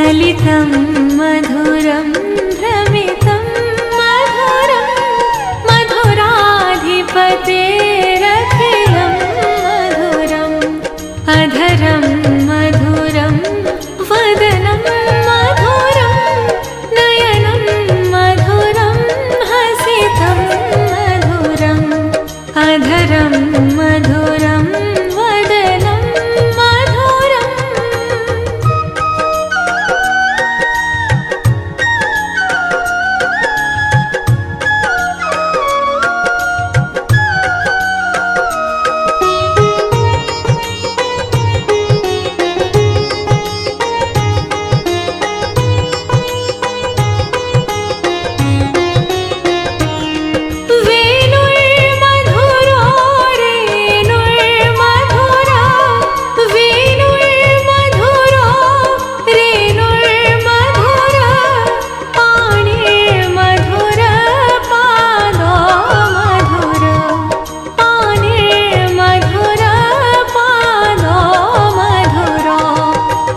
स्खलितं मधुरं भ्रमितं मधुरं मधुराधिपतेरखिलं मधुरम् अधरं मधुरं वदनं मधुरं नयनं मधुरं हसितं मधुरम् अधरं मधुरं वदनं मधुरम्।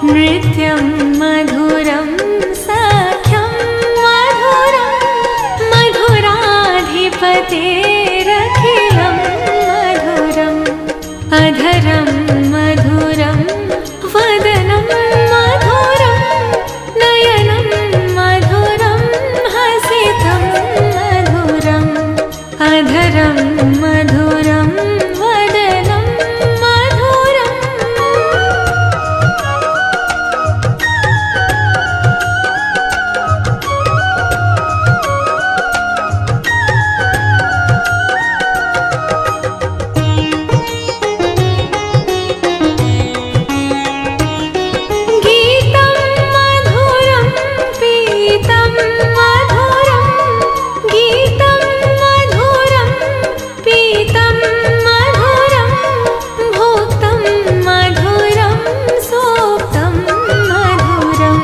नृत्यं मधुरं सख्यं मधुरं मधुराधिपतेरखिलं मधुरम् अधरं मधुरं वदनं मधुरं नयनं मधुरं हसितं मधुरम् अधरं मधुरं वदनं मधुरम्। गीतं मधुरं पीतं मधुरं गीतं मधुरं पीतं मधुरं भोक्तं मधुरं सोक्तं मधुरं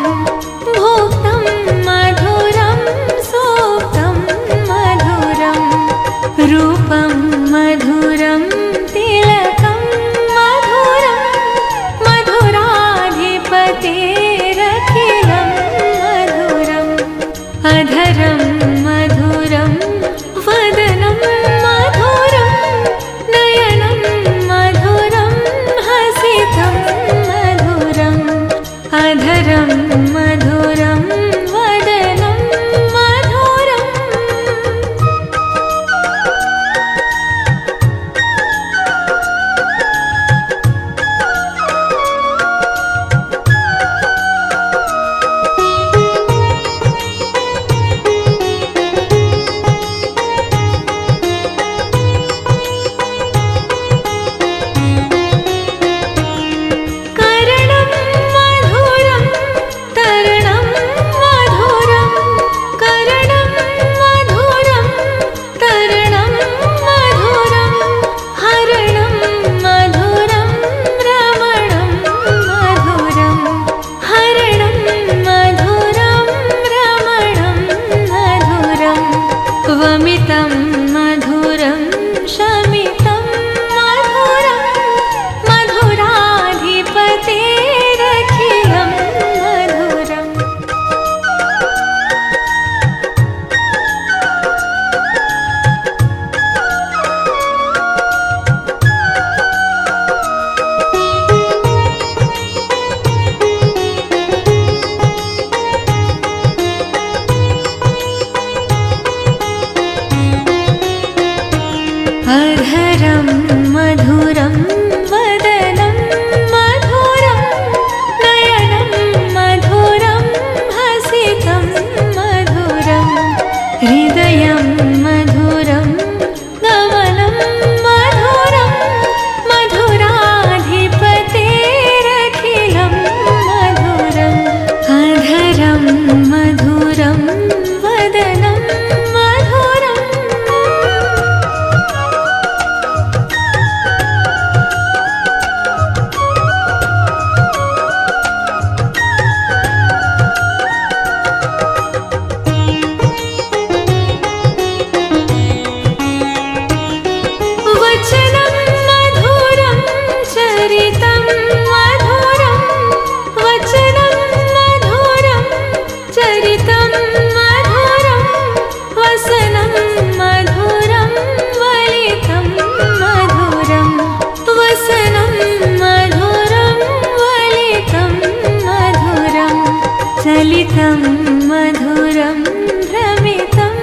भोक्तं मधुरं सोक्तं मधुरं रूपं मधुरं तिलकं मधुरं मधुराधिपतेरखिलं मधुरम् अधरं मधुरं वदनं मधुरं नयनं मधुरं हसितं मधुरम् अधरं मधुरं वदनं मधुरम्। करणं मधुरं चलितं मधुरं भ्रमितं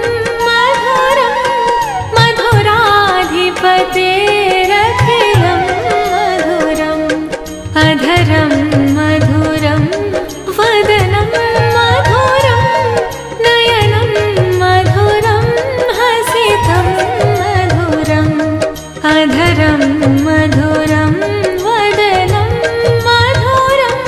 मधुरं मधुराधिपतेरखिलं मधुरम् अधरं मधुरं वदनं मधुरं नयनं मधुरं हसितं मधुरम् अधरं मधुरं वदनं मधुरम्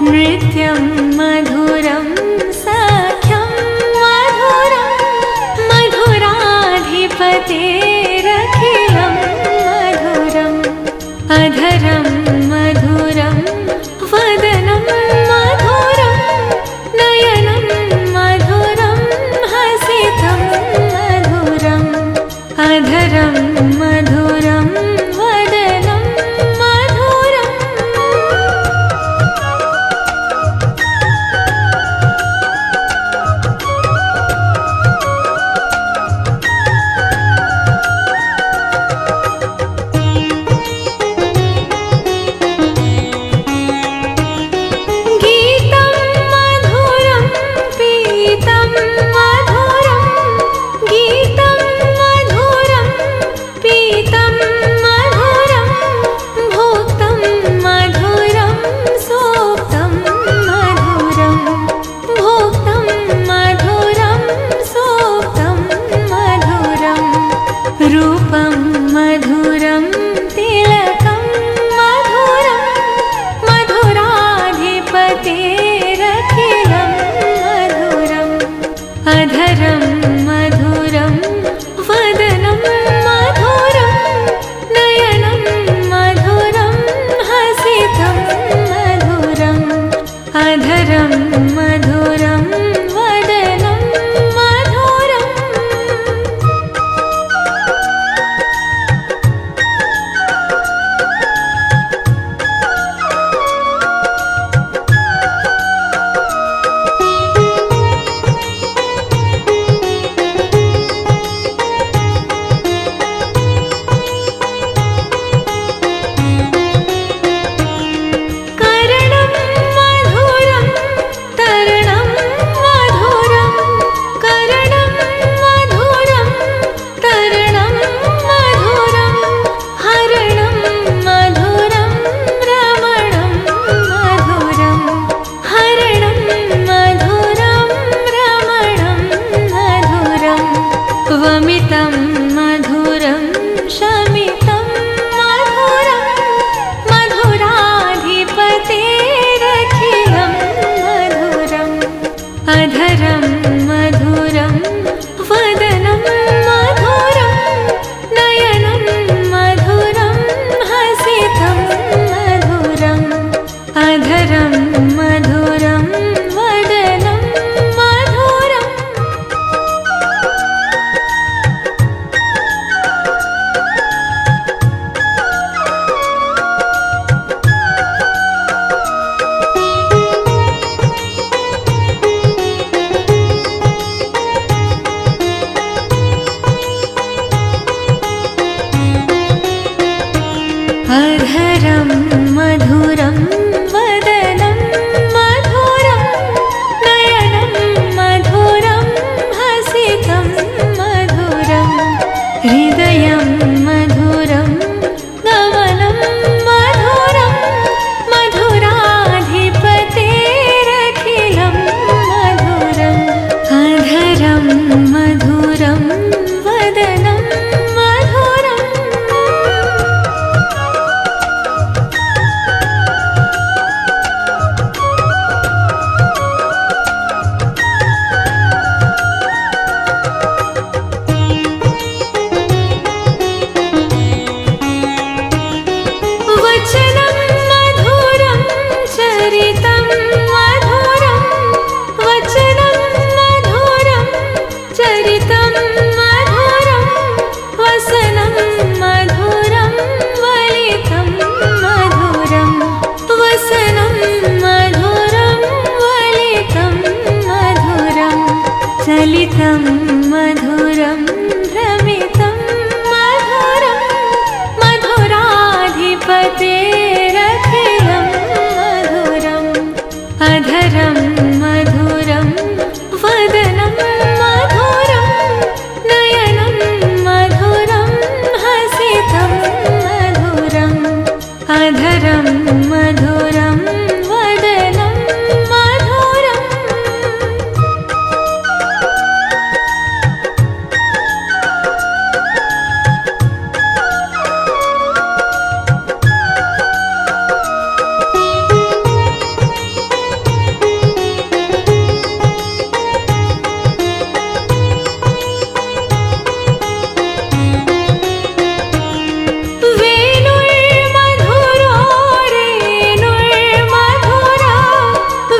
नृत्यं मधुरं सख्यं मधुरं मधुराधिपतेरखिलं मधुरम् अधरं मधुरं वदनं मधुरं नयनं मधुरं हसितं मधुरम् अधरं मधुरं वदनं मधुरम् गीतं मधुरं पीतं मधुरं गीतं मधुरं पीतं मधुरं भोक्तं मधुरं सोक्तं मधुरं भोक्तं मधुरं सोक्तं मधुरं रूपं मधुरं तिलकं मधुरं मधुराधिपतेरखिलं मधुरम् अधरं मधुरं वदनं मधुरं नयनं मधुरं हसितं मधुरम् अधरं मधुरं वदनं मधुरम् करणं मधुरं तरणं मधुरं करणं मधुरं तरणं मधुरं हरणं मधुरं रमणं मधुरं हरणं मधुरं रमणं मधुरं वमितं मधुरं शमितं मधुरं मधुराधिपतेरखिलं मधुरम् अधरं मधुरं वदनं मधुरं नयनं मधुरं हसितं मधुरम् अधरं मधुरं वदनं मधुरम् स्मितं मधुरं भ्रमितं मधुरं मधुराधिपतेरखिलं मधुरम् अधरं मधुरं वदनं मधुरं नयनं मधुरं हसितं मधुरम् अधरं मधुरं वदनं मधुरम् वेणुर्मधुरो रेणुर्मधुरा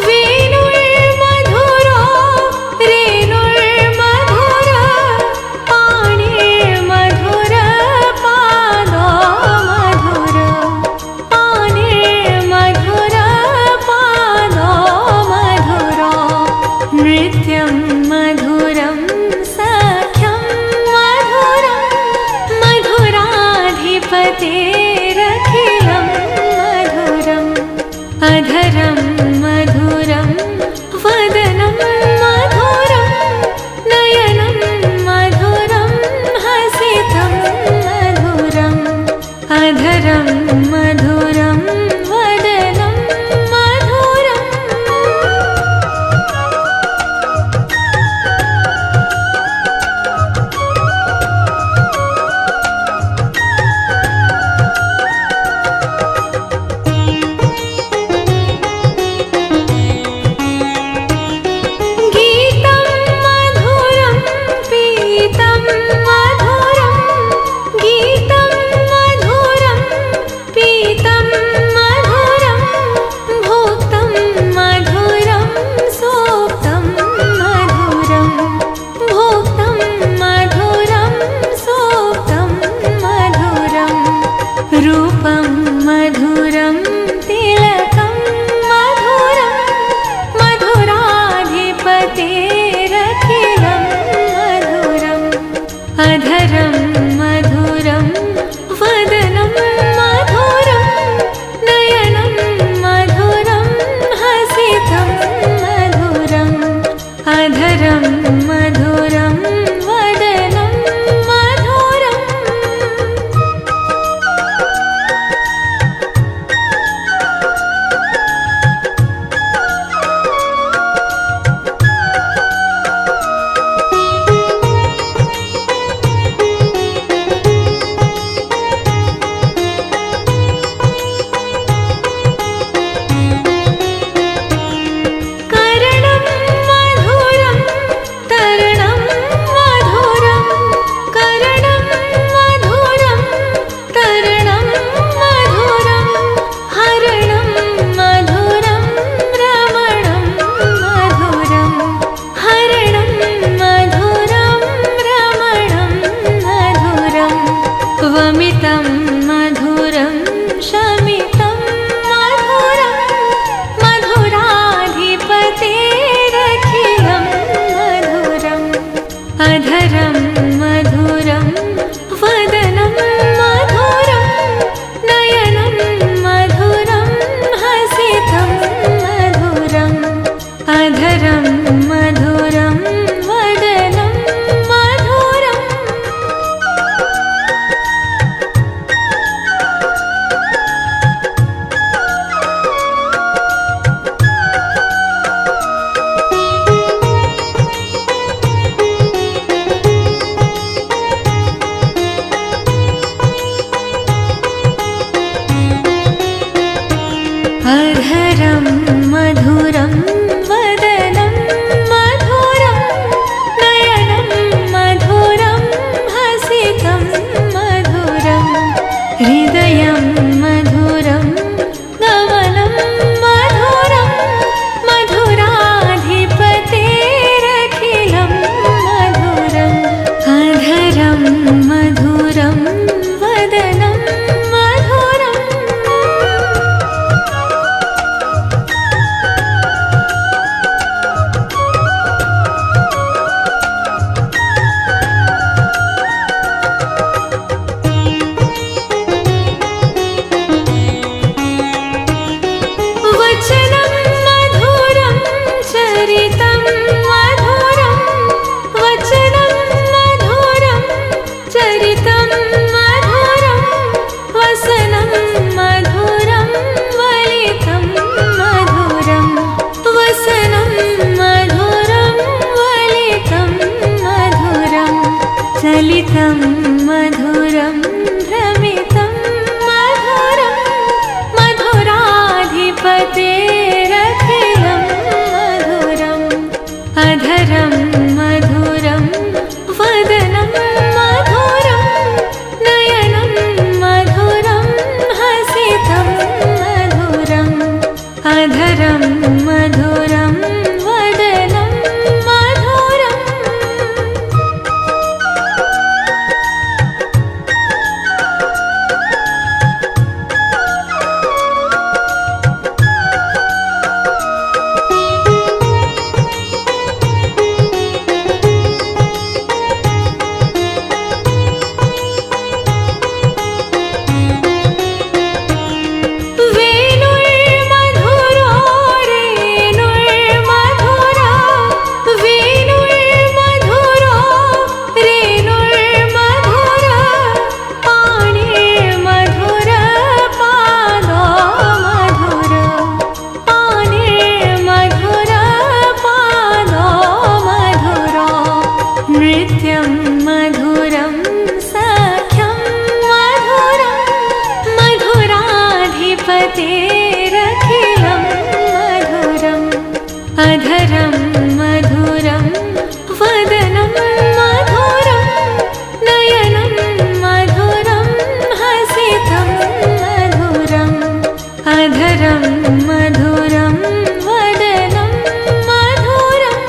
वेणुर्मधुरो रेणुर्मधुरा पाणिर्मधुर पादो मधुर पाणिर्मधुर पादो मधुरो नृत्यं मधुरं सख्यं मधुरं मधुराधिपतेरखिलं मधुरम् अधरं मधुरं वदनं मधुरं नयनं मधुरं हसितं मधुरम् अधरं मधुरं वदनं मधुरम् गीतं मधुरं पीतं मधुरं गीतं मधुरं पीतं मधुरं भोक्तं मधुरं सोक्तं मधुरं भोक्तं मधुरं सोक्तं मधुरं रूपं मधुरं तिलकं मधुरं मधुराधिपतेरखिलं मधुरम् अधरं मधुरं वदनं मधुरं नयनं मधुरं हसितं मधुरम् अधरं मधुरं वदनं मधुरम् करणं मधुरं तरणं मधुरं करणं मधुरं तरणं मधुरं हरणं मधुरं रमणं मधुरं हरणं मधुरं रमणं मधुरं वमितं मधुरं शमितं मधुरं मधुराधिपतेरखिलं मधुरम् अधरं मधुरं वदनं मधुरं नयनं मधुरं हसितं मधुरम् अधरं मधुरं वदनं मधुरम् अधरं मधुरं वदनं मधुरं नयनं मधुरं हसितं मधुरम् अधरं मधुरं वदनं मधुरम् नृत्यं मधुरं सख्यं मधुरं मधुराधिपतेरखिलं मधुरम् अधरं मधुरं वदनं मधुरं नयनं मधुरं हसितं मधुरम् अधरं मधुरं वदनं मधुरम्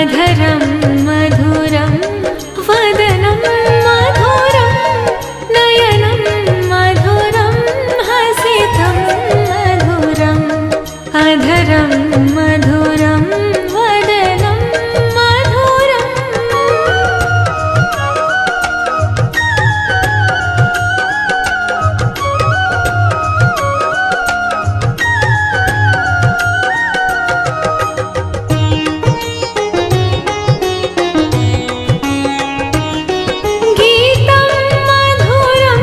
अधरं मधुरं वदनं मधुरं नयनं मधुरं हसितं मधुरम् अधरं मधुरं वदनं मधुरम् गीतं मधुरं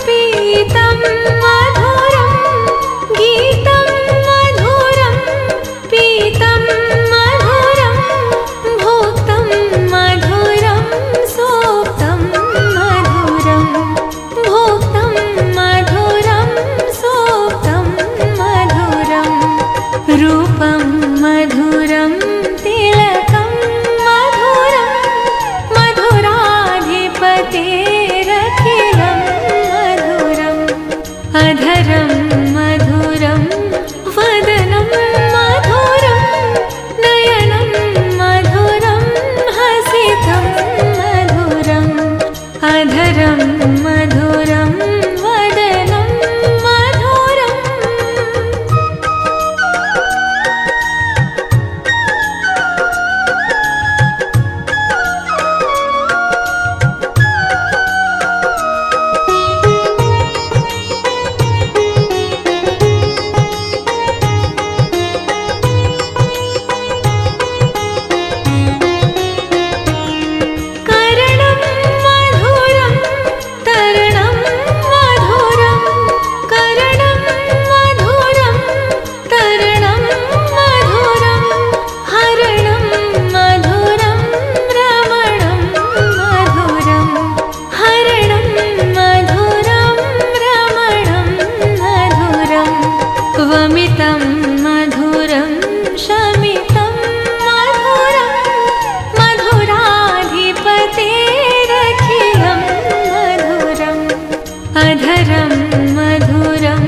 पीतं मधुरं गीतं मधुरं पीतं मधुरं भोक्तं मधुरं सोक्तं मधुरं भोक्तं मधुरं सोक्तं मधुरं रूपं मधुरं तिलकं मधुरं मधुराधिपतेरखिलं मधुरम् अधरं मधुरं वदनं मधुरं नयनं मधुरं हसितं मधुरम् अधरं मधुरं वदनं मधुरम् करणं मधुरं तरणं मधुरं करणं मधुरं तरणं मधुरं हरणं मधुरं रमणं मधुरं हरणं मधुरं रमणं मधुरं वमितं मधुरं शमितं मधुरं मधुराधिपतेरखिलं मधुरम् अधरं मधुरं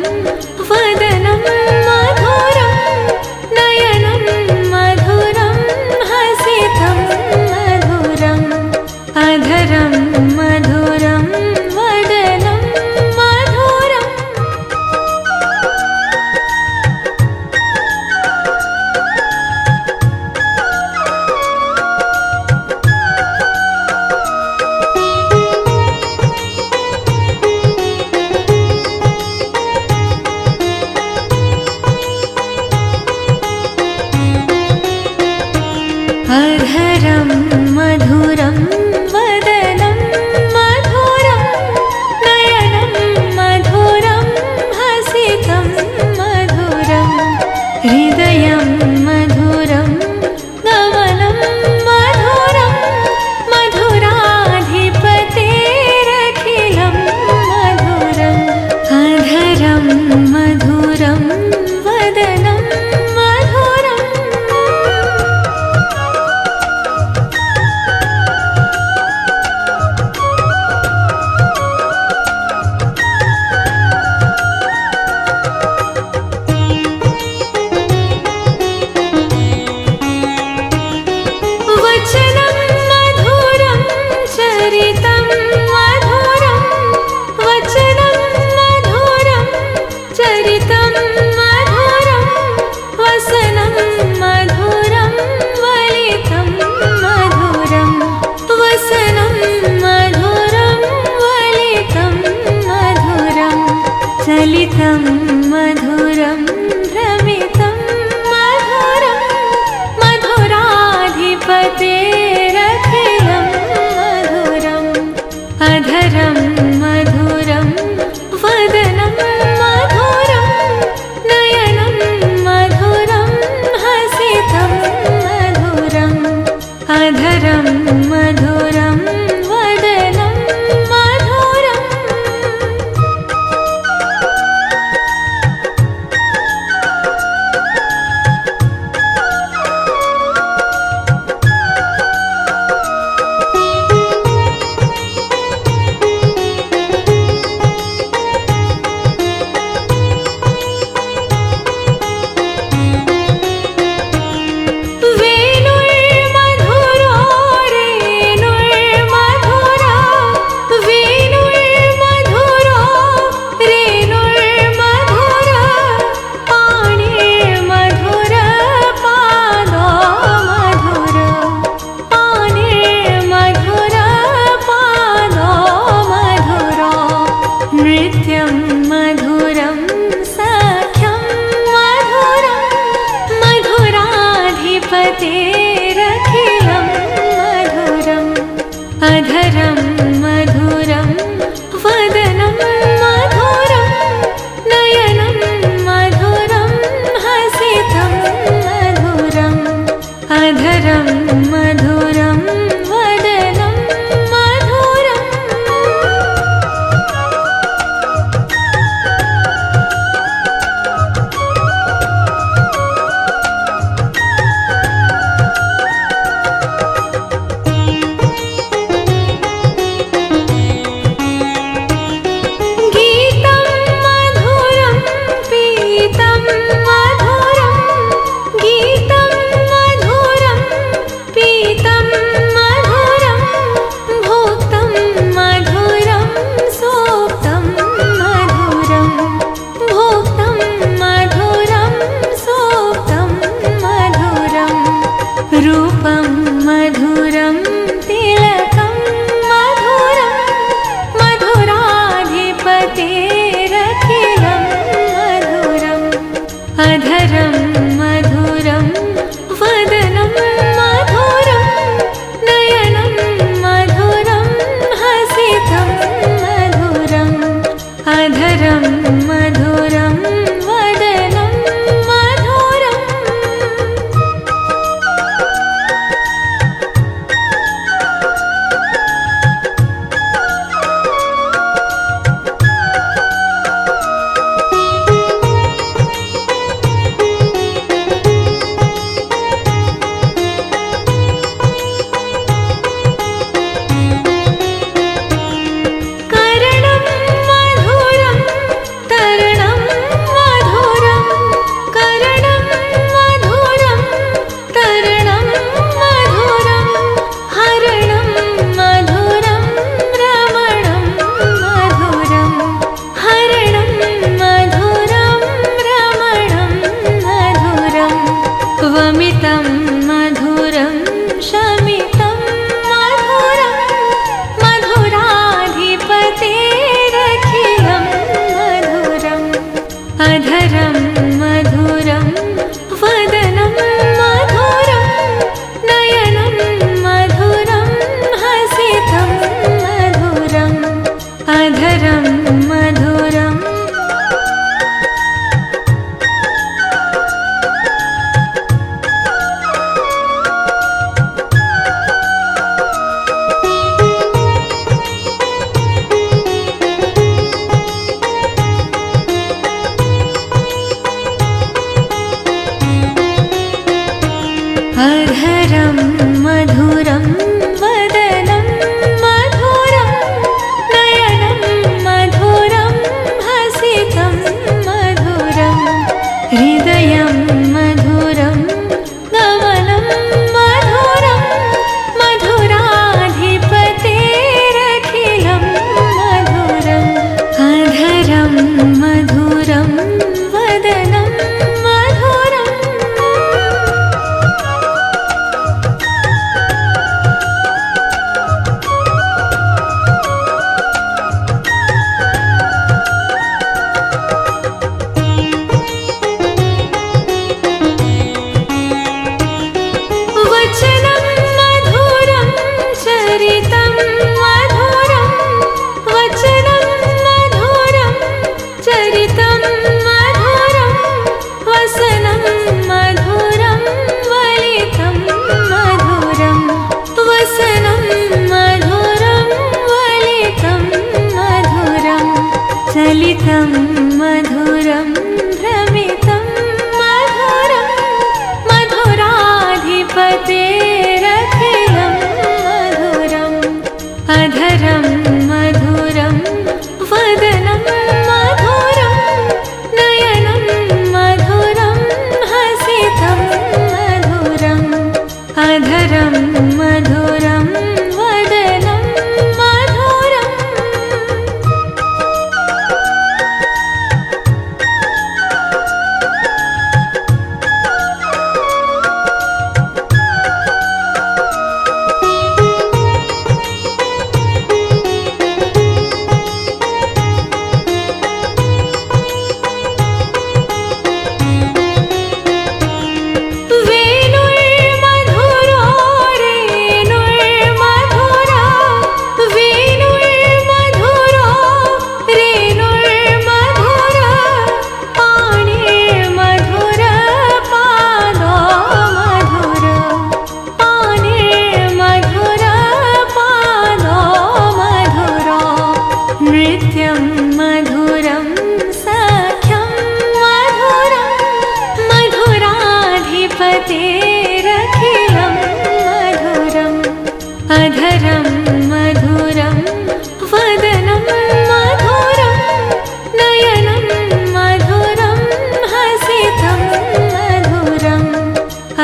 वदनं मधुरं नयनं मधुरं हसितं मधुरम् अधरं मधुरं वदनं मधुरम् अधरं मधुरं वदनं मधुरं नयनं मधुरं हसितं मधुरं हृदयं मधुरं गमनं मधुरं मधुराधिपतेरखिलं मधुरम् अधरं मधुरं वदनं मधुरम् वचनं मधुरं चरितं मधुरं वचनं मधुरं चरितं मधुरं वसनं मधुरं वलितं मधुरं वसनं मधुरं वलितं मधुरं चलितं मधुरं भ्रमितं मधुरं मधुराधिपतेरखिलं मधुरम् अधरं मधुरं वदनं मधुरं नयनं मधुरं हसितं मधुरम् अधरं मधुरं वदनं मधुरम् वेणुर्मधुरं मधुरं भोक्तं मधुरं सोक्तं मधुरं भोक्तं मधुरं सोक्तं मधुरं रूपं मधुरं तिलकं मधुरं मधुराधिपतेरखिलं मधुरम् अधरं मधुरं वदनं मधुरं नयनं मधुरं हसितं मधुरम् अधरं मधुरं वदनं मधुरम् करणं मधुरं तरणं मधुरं करणं मधुरं तरणं मधुरं हरणं मधुरं रमणं मधुरं हरणं मधुरं रमणं मधुरं वमितं मधुरं शमितं मधुरं मधुराधिपतेरखिलं मधुरम् अधरं मधुरं वदनं मधुरं नयनं मधुरं हसितं मधुरम् अधरं मधुरम् अधरं मधुरं वदनं मधुरं नयनं मधुरं हसितं मधुरं हृदयं मधुरं गमनं मधुरं मधुराधिपतेरखिलं मधुरम् अधरं मधुरं वदनं मधुरम् वचनं मधुरं चरितं मधुरं वचनं मधुरं चरितं मधुरं वसनं मधुरं वलितं मधुरं वसनं मधुरं वलितं मधुरं चलितं मधुरं भ्रमितं मधुरं मधुराधिपतेरखिलं मधुरम् अधरं मधुरं वदनं मधुरं नयनं मधुरं हसितं मधुरम् अधरं मधुरं वदनं मधुरम्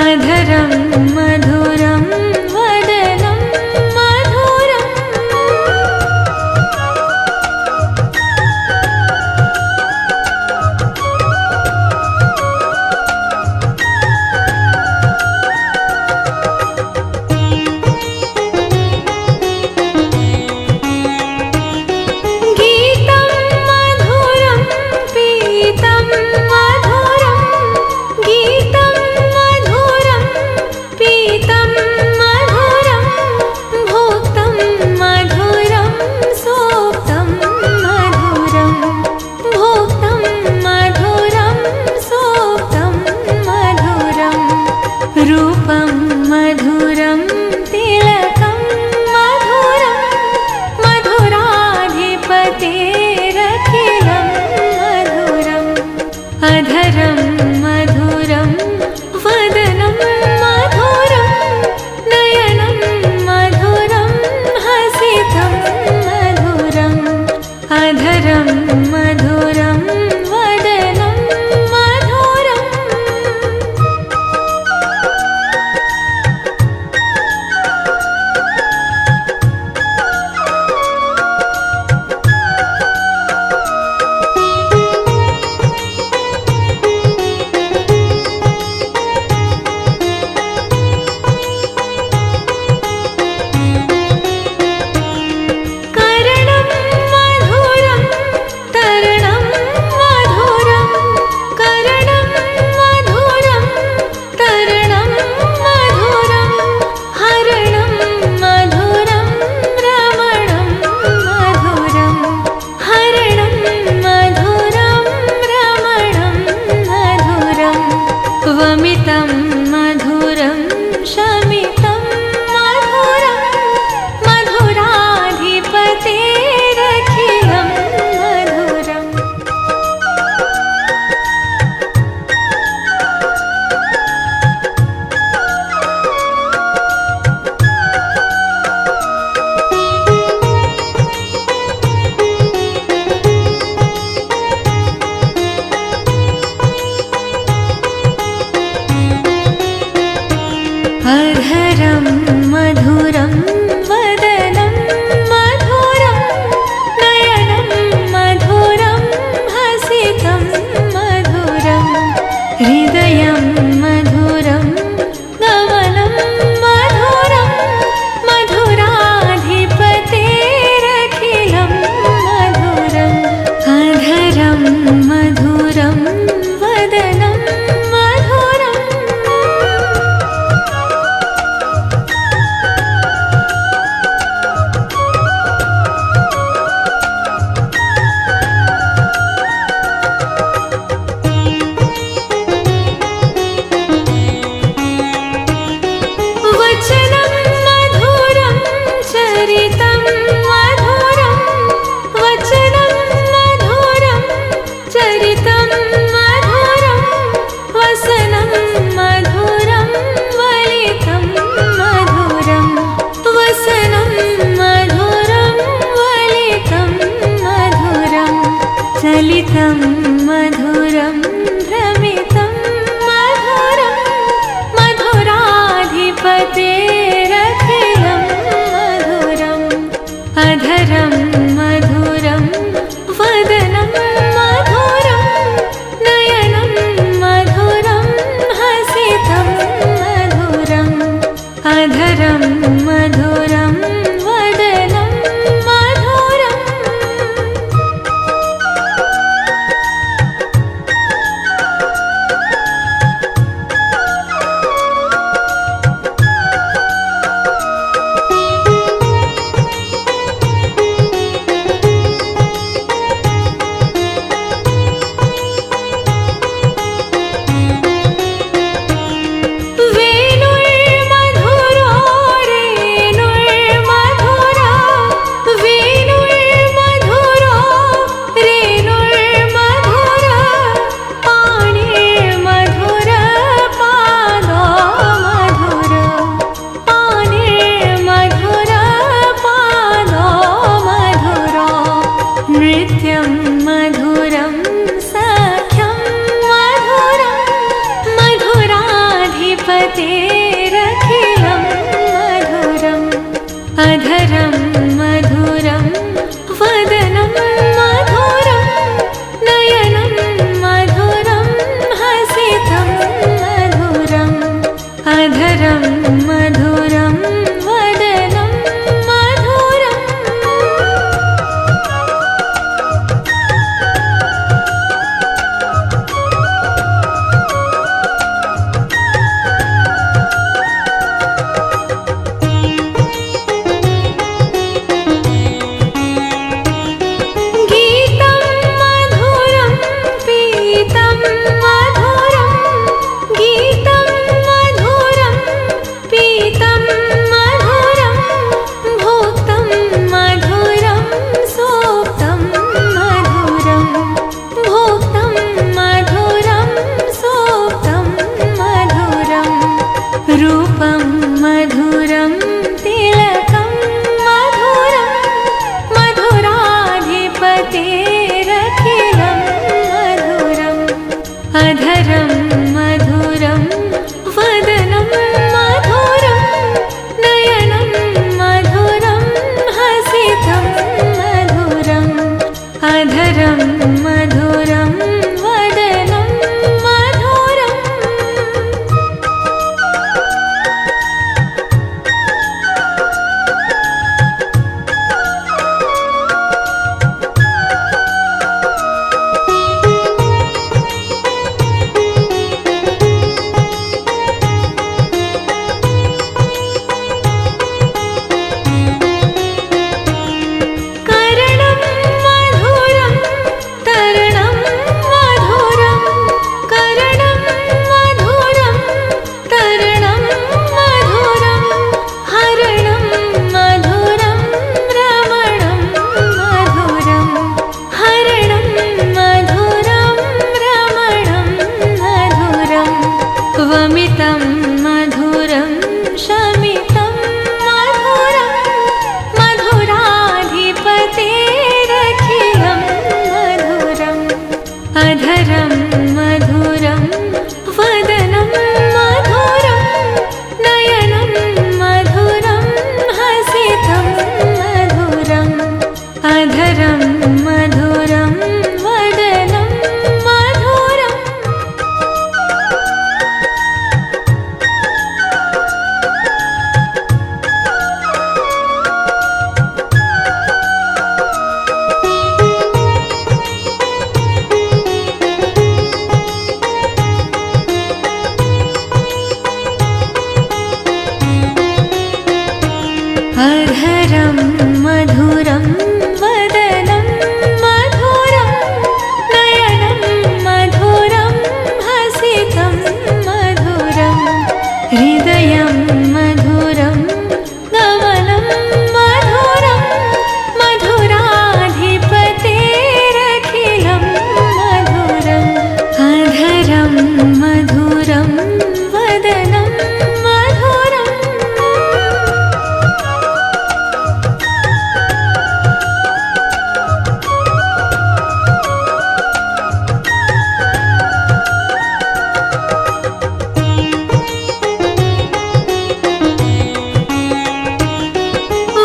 अधरं मधुरं वद अधरं मधुरं वदनं मधुरं नयनं मधुरं हसितं मधुरं हृदयं मधुरं गमनं मधुरं मधुराधिपतेरखिलं मधुरम् अधरं मधुरं वदनं मधुरम्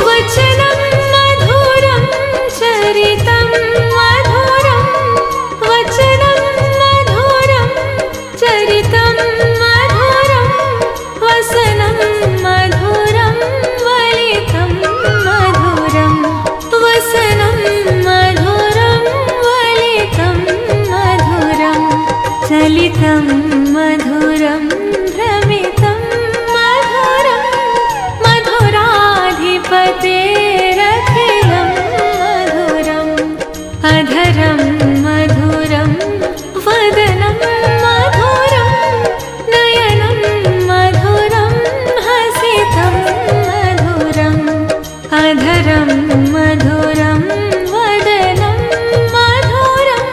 वचनं मधुरं चरितं मधुरं वचनं मधुरं चरितं मधुरं वसनं मधुरं वलितं मधुरं वसनं मधुरं वलितं मधुरं चलितं मधुरं भ्रमितं मधुरं मधुराधिपतेरखिलं मधुरम् अधरं मधुरं वदनं मधुरं नयनं मधुरं हसितं मधुरम् अधरं मधुरं वदनं मधुरम्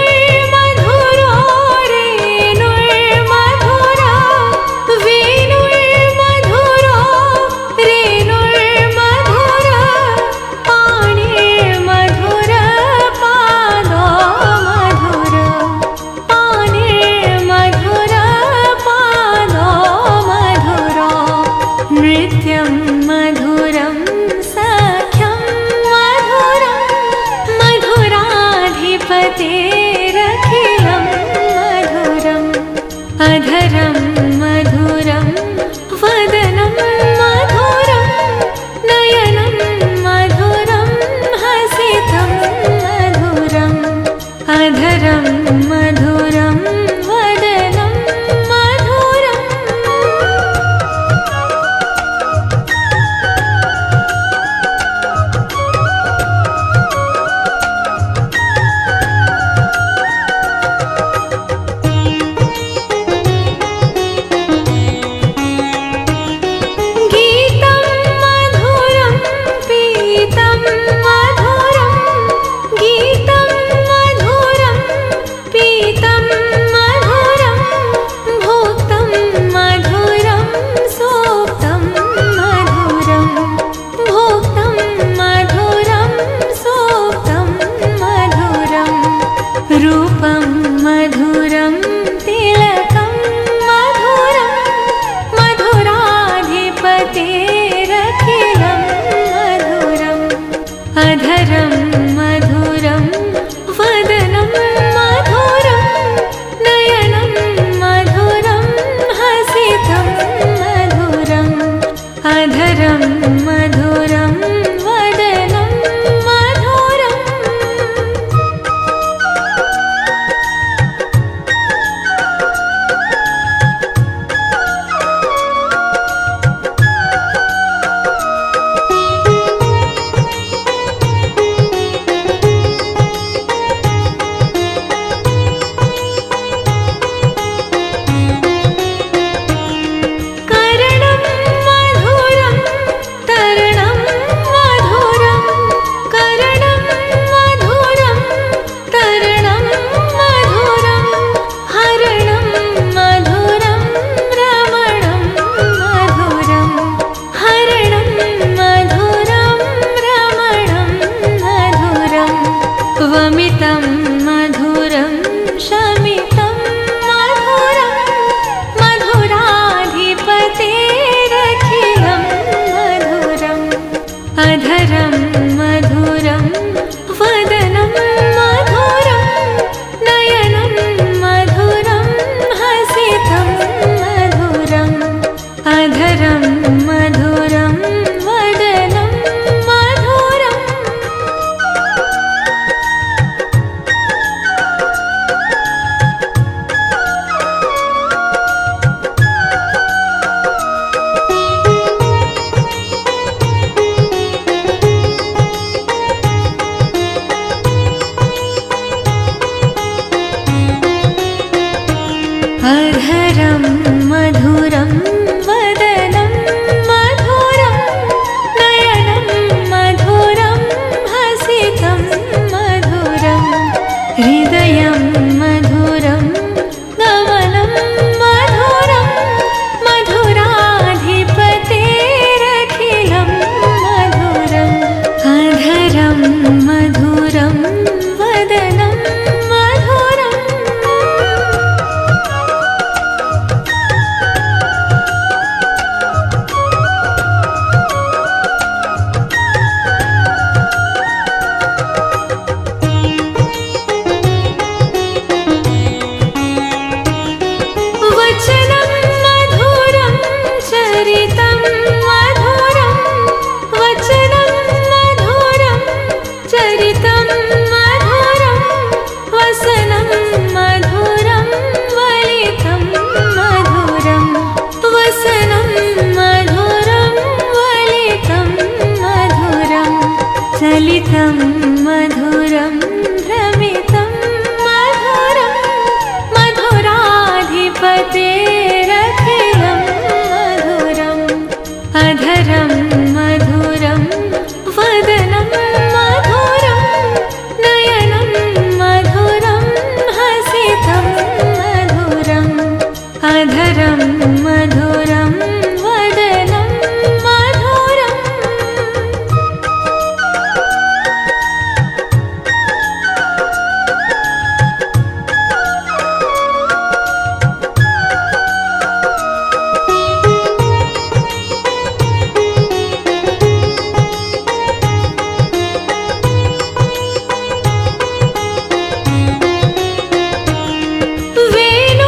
वेणुर्मधुरो रेणुर्मधुरा वेणुर्मधुरो रेणुर्मधुरा पाणिर्मधुर पादो मधुर पाणिर्मधुर पादो मधुरो नृत्यं मधुरं सख्यं मधुरं मधुराधिपतेरखिलं मधुरम् अधरं मधुरं वदनं मधुरं नयनं मधुरं हसितं मधुरम् अधरं मधुरं वदनं मधुरम् गीतं मधुरं पीतं मधुरं गीतं मधुरं पीतं मधुरं भोक्तं मधुरं सोक्तं मधुरं भोक्तं मधुरं सोक्तं मधुरं रूपं मधुरं तिलकं मधुरं मधुराधिपतेरखिलं मधुरम् अधरं मधुरं वदनं मधुरं नयनं मधुरं हसितं मधुरम् अधरं मधुरं वदनं मधुरम् अधरं मधुरं वदनं मधुरं नयनं मधुरं हसितं मधुरं हृदयं मधुरं गमनं मधुरं मधुराधिपतेरखिलं मधुरम् अधरं मधुरं वदनं मधुरम् वचनं मधुरं चरितं मधुरं वचनं मधुरं चरितं मधुरं वसनं मधुरं वलितं मधुरं वसनं मधुरं वलितं मधुरं चलितं मधुरं भ्रमितं मधुरं मधुराधिपतेरखिलं मधुरम् अधरं मधुरं वदनं मधुरं नयनं मधुरं हसितं मधुरम् अधरं मधुरं वदनं मधुरम्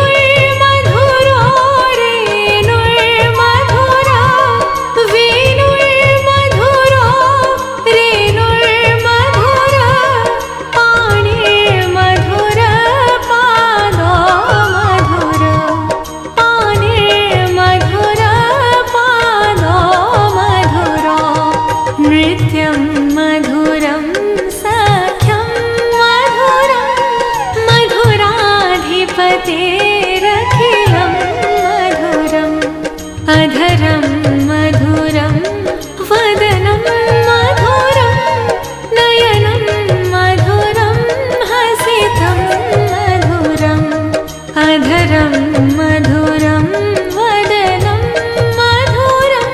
वेणुर्मधुरो रेणुर्मधुरा वेणुर्मधुरो रेणुर्मधुरा पाणिर्मधुर पादो मधुर पाणिर्मधुर पादो मधुरो नृत्यं मधुरं सख्यं मधुरं मधुराधिपतेरखिलं मधुरम् अधरं मधुरं वदनं मधुरं नयनं मधुरं हसितं मधुरम् अधरं मधुरं वदनं मधुरम्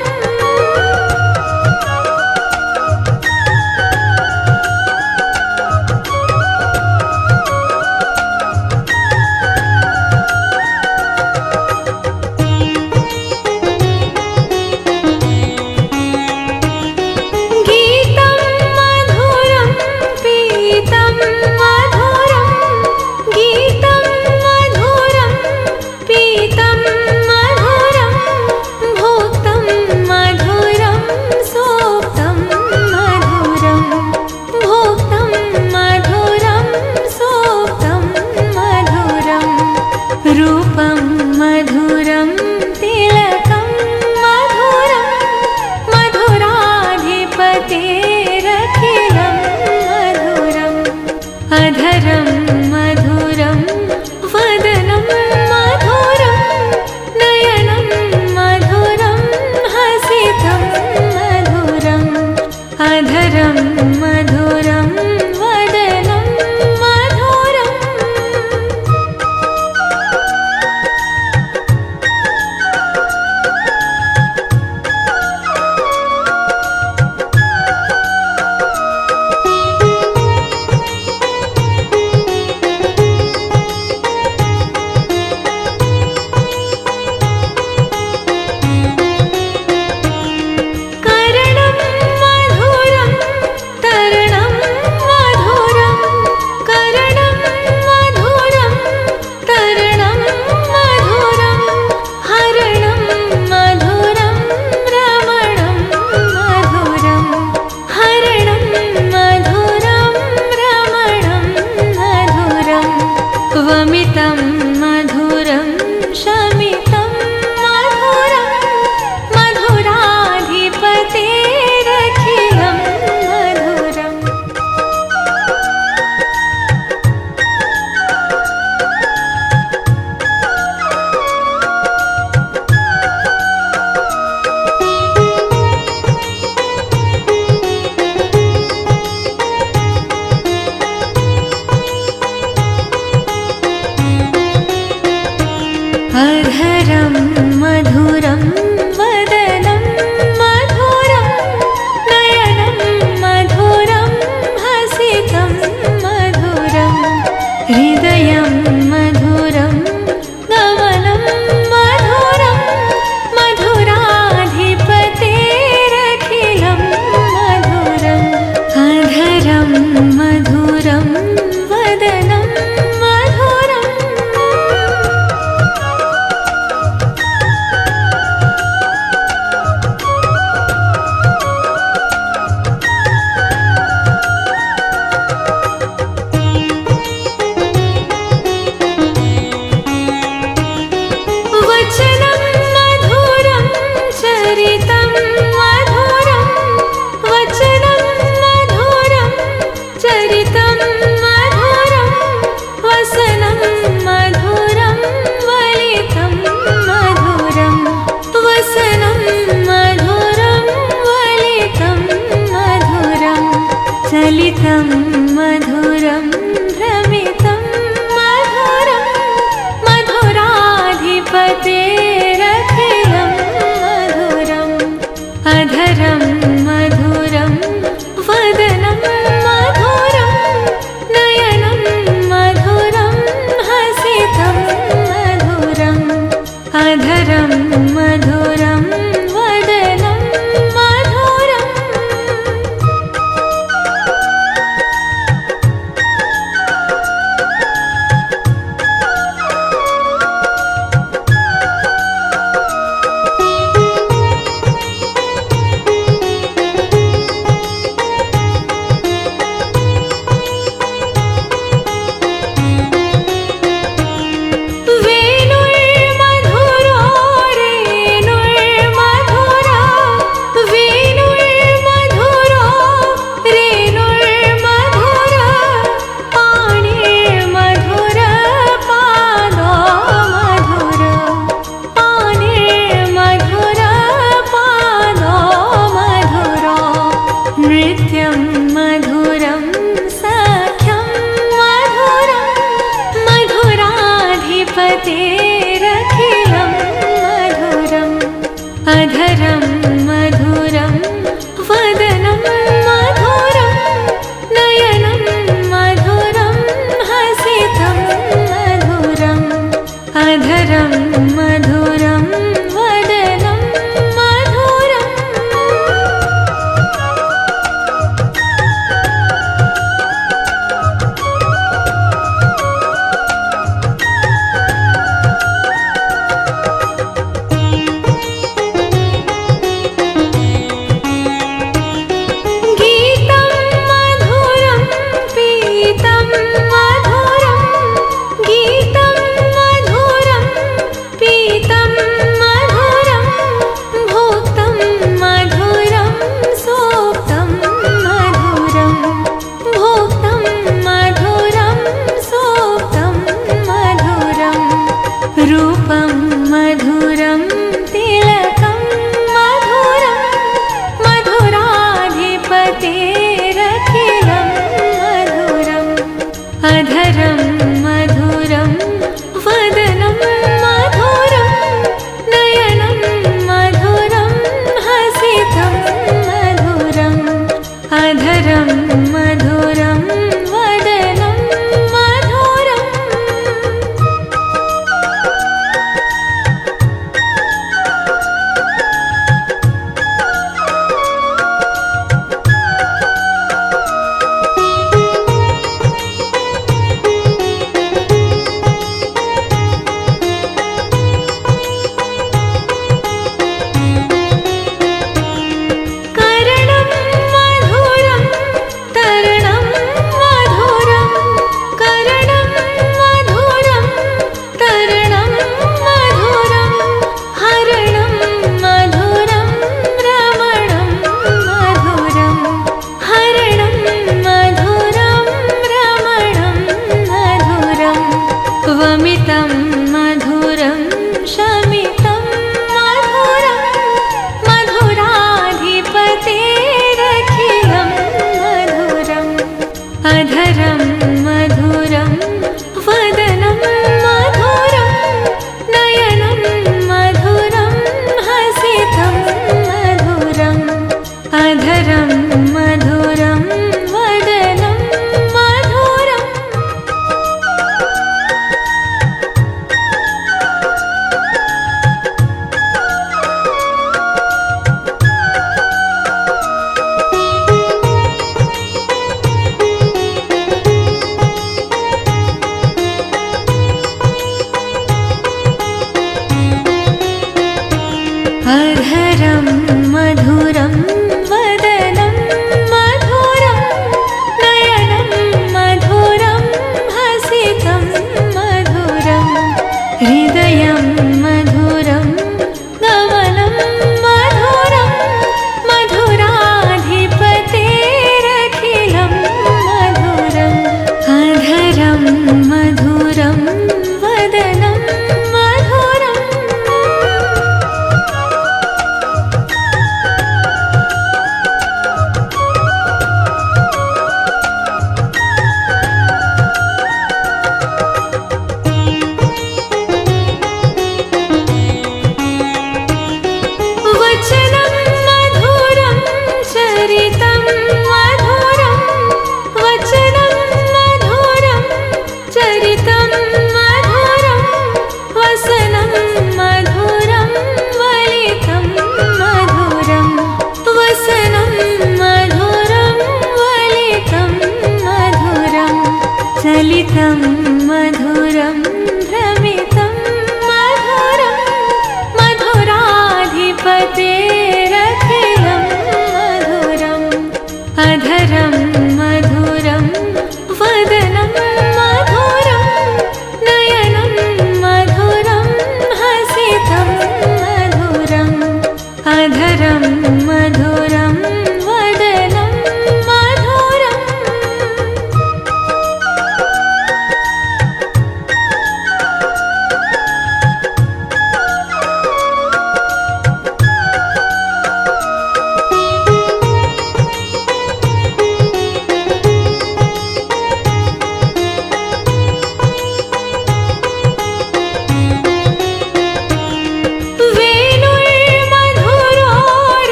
भवतेरखिलं मधुरम् अधरं मधुरं वदनं मधुरं नयनं मधुरं हसितं मधुरम् अधरं मधुरं वदनं मधुरम्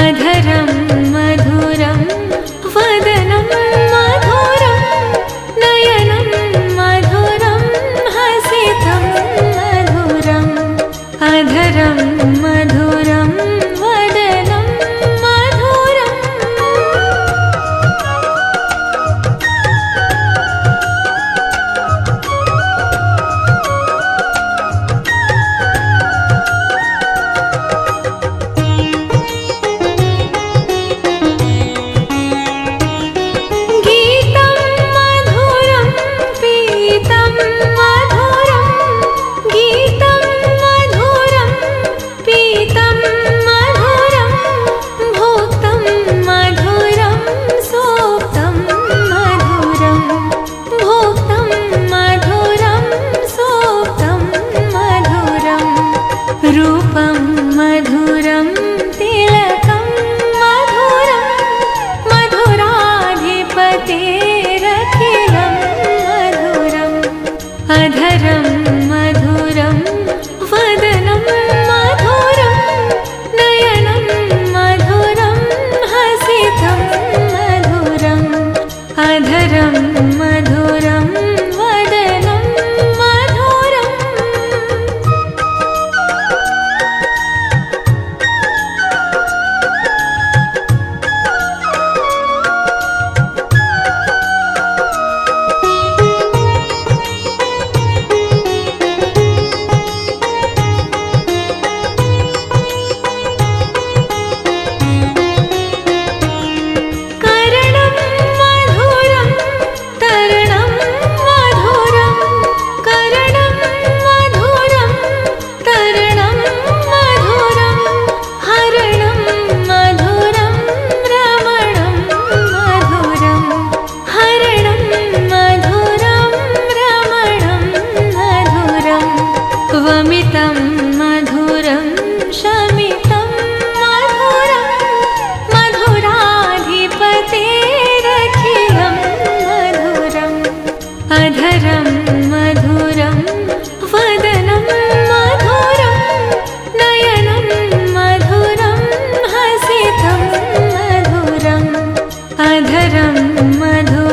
अधरं मधुरं वदनं मधुरं नयनं मधुरं हसितं मधुरम् अधरं मधुरं वदनं मधुरम् गीतं मधुरं पीतं मधुरं गीतं मधुरं पीतं मधुरं भोक्तं मधुरं सोक्तं मधुरं भोक्तं मधुरं सोक्तं मधुरं रूपं मधुरं तिलकं मधुरं मधुराधिपतेरखिलं मधुरम् अधरं मधुरं वदनं मधुरं नयनं मधुरं हसितं मधुरम् अधरं मधुरं वदनं मधुरम् करणं मधुरं तरणं मधुरं करणं मधुरं तरणं मधुरं हरणं मधुरं रमणं मधुरं हरणं मधुरं रमणं मधुरं वमितं मधुरं शमितं मधुरं मधुराधिपतेरखिलं मधुरम् अधरं मधुरं वदनं मधुरं नयनं मधुरं हसितं मधुरम् अधरं मधुरं